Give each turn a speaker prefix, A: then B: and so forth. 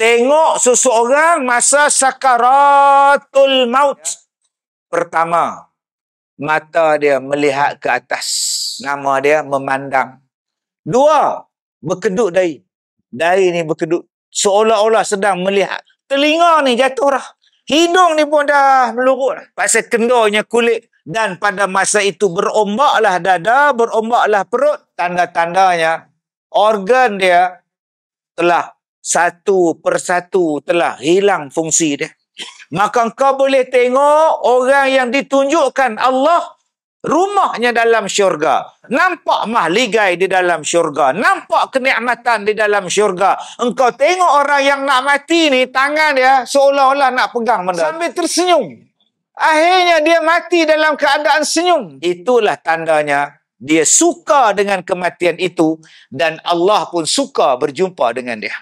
A: tengok seseorang masa sakaratul maut. Pertama, mata dia melihat ke atas. Nama dia memandang. Dua, berkedut dahi. Dahi ni berkedut. Seolah-olah sedang melihat. Telinga ni jatuh dah. Hidung ni pun dah melurut. Pasal kendornya kulit. Dan pada masa itu berombaklah dada, berombaklah perut. Tanda-tandanya organ dia telah satu persatu telah hilang fungsi dia. Maka kau boleh tengok orang yang ditunjukkan Allah rumahnya dalam syurga. Nampak mahligai di dalam syurga. Nampak kenikmatan di dalam syurga. Engkau tengok orang yang nak mati ni, tangan dia seolah-olah nak pegang benda sambil tersenyum. Akhirnya dia mati dalam keadaan senyum. Itulah tandanya dia suka dengan kematian itu dan Allah pun suka berjumpa dengan dia.